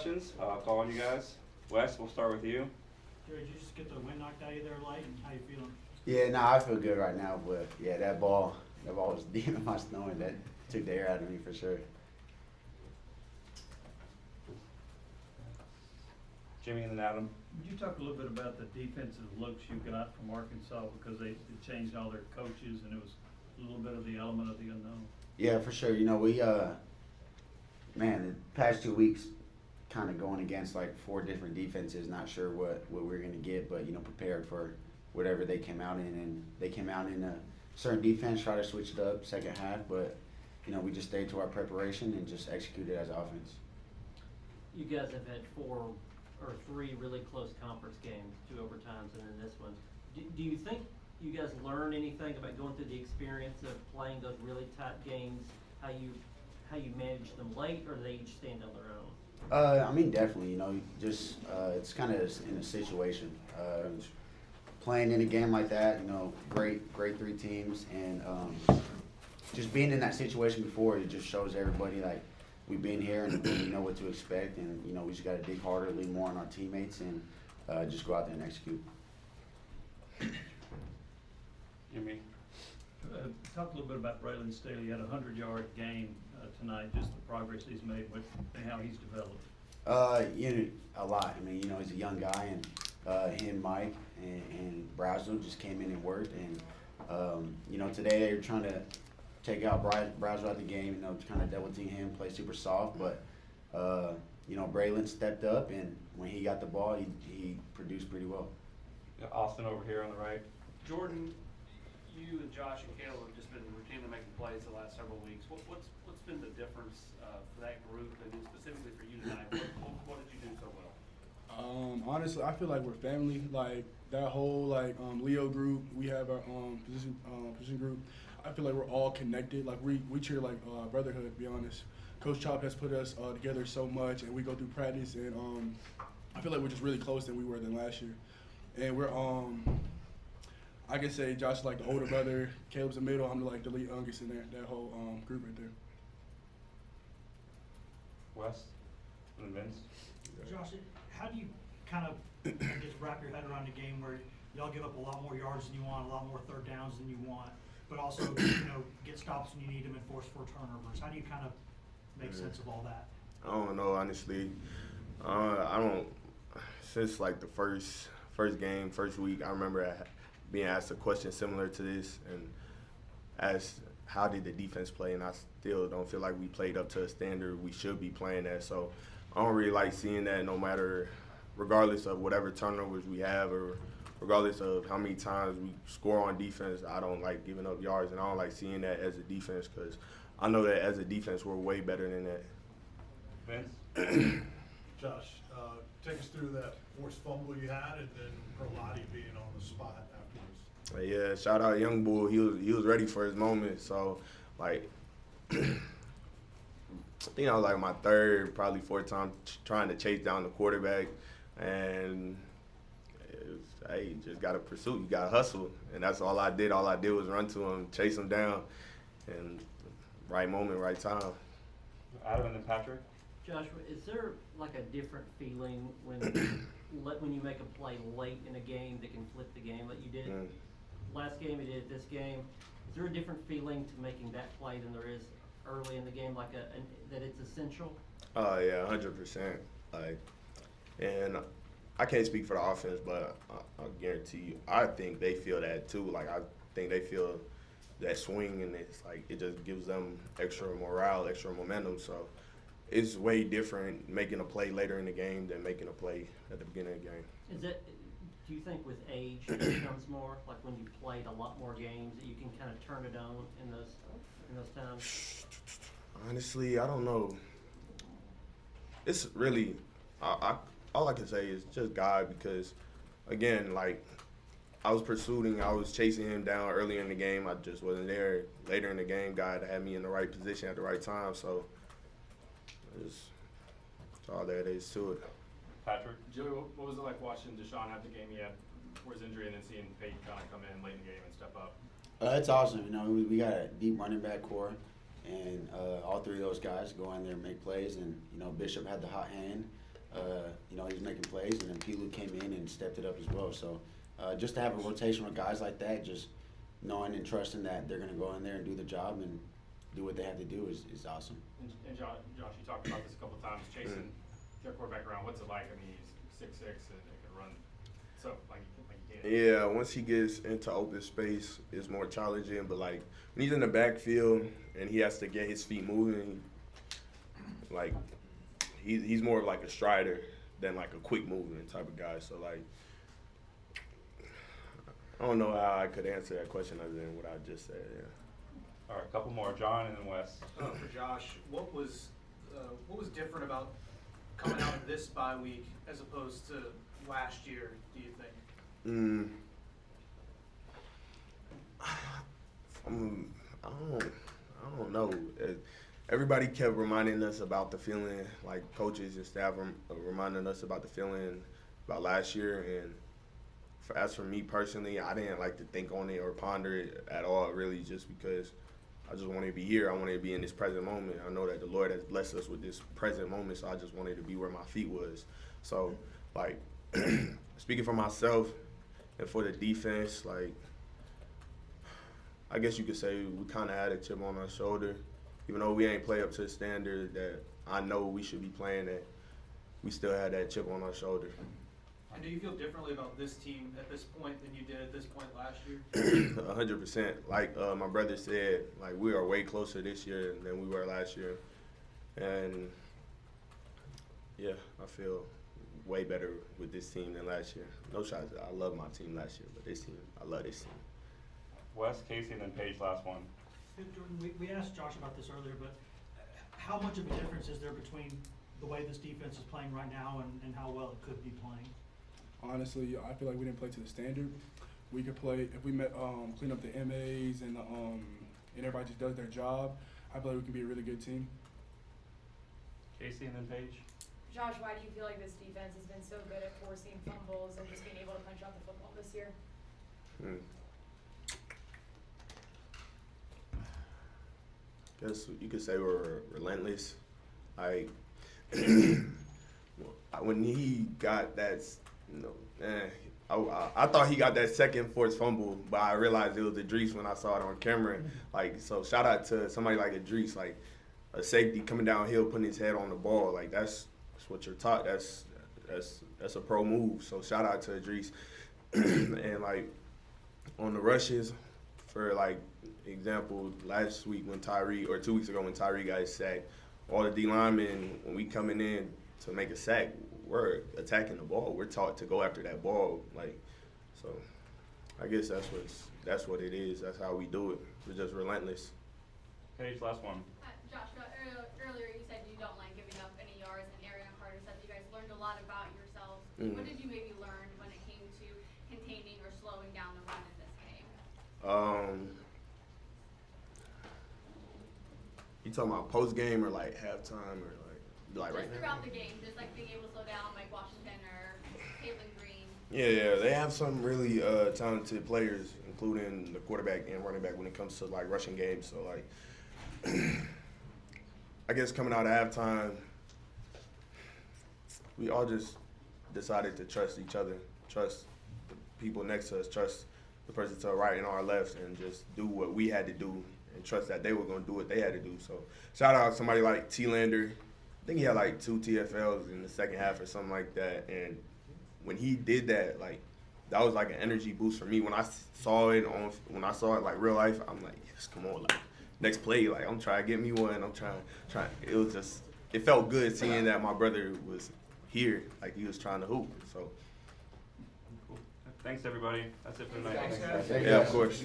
Questions? Call on you guys. Wes, we'll start with you. Jerry, did you just get the wind knocked out of you there late, and how you feeling? Yeah, no, I feel good right now, but yeah, that ball was deep in my stomach. That took the air out of me for sure. Jimmy and then Adam. Would you talk a little bit about the defensive looks you got from Arkansas, because they changed all their coaches and it was a little bit of the element of the unknown? Yeah, for sure. You know, we man, the past 2 weeks kind of going against like 4 different defenses, not sure what we're gonna get, but you know, prepared for whatever they came out in, and they came out in a certain defense, try to switch it up second half, but you know, we just stayed to our preparation and just executed as offense. You guys have had 4 or 3 really close conference games, 2 overtimes, and then this one. Do you think you guys learn anything about going through the experience of playing those really tight games, how you manage them late, or do they each stand on their own? I mean, definitely. You know, just it's kind of in a situation. Playing in a game like that, you know, great 3 teams, and just being in that situation before, it just shows everybody like we've been here and we know what to expect, and you know, we just got to dig harder, lean more on our teammates, and just go out there and execute. Jimmy. Talk a little bit about Braylon Staley. He had a 100-yard game tonight, just the progress he's made and how he's developed. You know, a lot. I mean, you know, he's a young guy, and him, Mike, and Brazel just came in and worked, and you know, today they were trying to take out Brazel out the game, you know, kind of double team him, play super soft, but you know, Braylon stepped up, and when he got the ball, he produced pretty well. Austin over here on the right. Jordan, you and Josh and Caleb have just been routinely making plays the last several weeks. What's been the difference for that group, and then specifically for you tonight? What did you do so well? Honestly, I feel like we're family. Like that whole Leo group, we have our position group. I feel like we're all connected. Like we treat it like brotherhood. To be honest, Coach Chop has put us together so much, and we go through practice, and I feel like we're just really close than we were than last year. And we're I can say Josh is like the older brother, Caleb's the middle, I'm like the youngest in there, that whole group right there. Wes and Vince. Josh, how do you kind of, I guess, wrap your head around a game where y'all give up a lot more yards than you want, a lot more third downs than you want, but also, you know, get stops when you need them and force 4 turnovers? How do you kind of make sense of all that? I don't know, honestly. Since like the first game, first week, I remember being asked a question similar to this and asked how did the defense play, and I still don't feel like we played up to a standard we should be playing at. So I don't really like seeing that, regardless of whatever turnovers we have or regardless of how many times we score on defense. I don't like giving up yards, and I don't like seeing that as a defense, because I know that as a defense we're way better than that. Vince. Josh, take us through that forced fumble you had, and then Perlotti being on the spot afterwards. Yeah, shout out Young Bull. He was ready for his moment. So, like, I think I was like my 3rd, probably 4th time trying to chase down the quarterback, and hey, you just got to pursue. You got to hustle, and that's all I did. All I did was run to him, chase him down, and right moment, right time. Adam and then Patrick. Josh, is there like a different feeling when you make a play late in a game that can flip the game like you did last game, you did this game? Is there a different feeling to making that play than there is early in the game, like that it's essential? Oh yeah, 100%. Like, and I can't speak for the offense, but I guarantee you, I think they feel that too. Like, I think they feel that swing, and it's like it just gives them extra morale, extra momentum. So it's way different making a play later in the game than making a play at the beginning of the game. Do you think with age it becomes more like when you played a lot more games that you can kind of turn it on in those times? Honestly, I don't know. It's really, all I can say is just God, because again, like, I was chasing him down earlier in the game. I just wasn't there. Later in the game, God had me in the right position at the right time. So it's all there is to it. Patrick. Joey, what was it like watching Deshaun have the game he had for his injury, and then seeing Peyton kind of come in late in the game and step up? It's awesome. You know, we got a deep running back core, and all 3 of those guys go in there and make plays. And you know, Bishop had the hot hand. you know, he was making plays, and then Pilu came in and stepped it up as well. So just to have a rotation with guys like that, just knowing and trusting that they're going to go in there and do the job and do what they have to do is awesome. And Josh, you talked about this a couple of times, chasing their quarterback around. What's it like? I mean, he's 6'6" and he can run so like he can. Yeah, once he gets into open space, it's more challenging. But like when he's in the backfield and he has to get his feet moving, like he's more of like a strider than like a quick moving type of guy. So like I don't know how I could answer that question other than what I just said. Yeah. All right, a couple more. John and then Wes. For Josh, what was different about coming out of this bye week as opposed to last year, do you think? I don't know. Everybody kept reminding us about the feeling, like coaches and staff reminding us about the feeling about last year. And as for me personally, I didn't like to think on it or ponder it at all, really, just because I just wanted to be here. I wanted to be in this present moment. I know that the Lord has blessed us with this present moment, so I just wanted to be where my feet was. So, like, speaking for myself and for the defense, like, I guess you could say we kind of had a chip on our shoulder. Even though we ain't play up to the standard that I know we should be playing at, we still had that chip on our shoulder. And do you feel differently about this team at this point than you did at this point last year? 100%. Like my brother said, like we are way closer this year than we were last year. And yeah, I feel way better with this team than last year. No shots. I love my team last year, but this team, I love this team. Wes, Casey, and then Paige, last one. Jordan, we asked Josh about this earlier, but how much of a difference is there between the way this defense is playing right now and how well it could be playing? Honestly, I feel like we didn't play to the standard. We could play if we clean up the MAs and everybody just does their job. I feel like we can be a really good team. Casey and then Paige. Josh, why do you feel like this defense has been so good at forcing fumbles and just being able to punch out the football this year? Guess you could say we're relentless. Like when he got that, I thought he got that second forced fumble, but I realized it was Idris when I saw it on camera. Like, so shout out to somebody like Idris, like a safety coming downhill, putting his head on the ball. Like that's what you're taught. That's a pro move. So shout out to Idris. And like on the rushes, for like example, last week when Tyree, or 2 weeks ago when Tyree got his sack, all the D linemen, when we coming in to make a sack, we're attacking the ball. We're taught to go after that ball. Like, so I guess that's what it is. That's how we do it. We're just relentless. Paige, last one. Josh, earlier you said you don't like giving up any yards, and Arian Carter said you guys learned a lot about yourselves. What did you maybe learn when it came to containing or slowing down the run in this game? You talking about post game or like halftime or like right now? Just throughout the game, just like being able to slow down Mike Washington or Caitlin Green. Yeah, they have some really talented players, including the quarterback and running back when it comes to like rushing games. So like, I guess coming out of halftime, we all just decided to trust each other, trust the people next to us, trust the person to our right and our left, and just do what we had to do and trust that they were going to do what they had to do. So shout out to somebody like T-Lander. I think he had like 2 TFLs in the second half or something like that. And when he did that, like, that was like an energy boost for me. When I saw it like real life, I'm like, yes, come on, like next play, like I'm trying to get me one. I'm trying. It was just, it felt good seeing that my brother was here, like he was trying to hoop. So. Cool. Thanks everybody. That's it for tonight. Thanks, guys. Yeah, of course.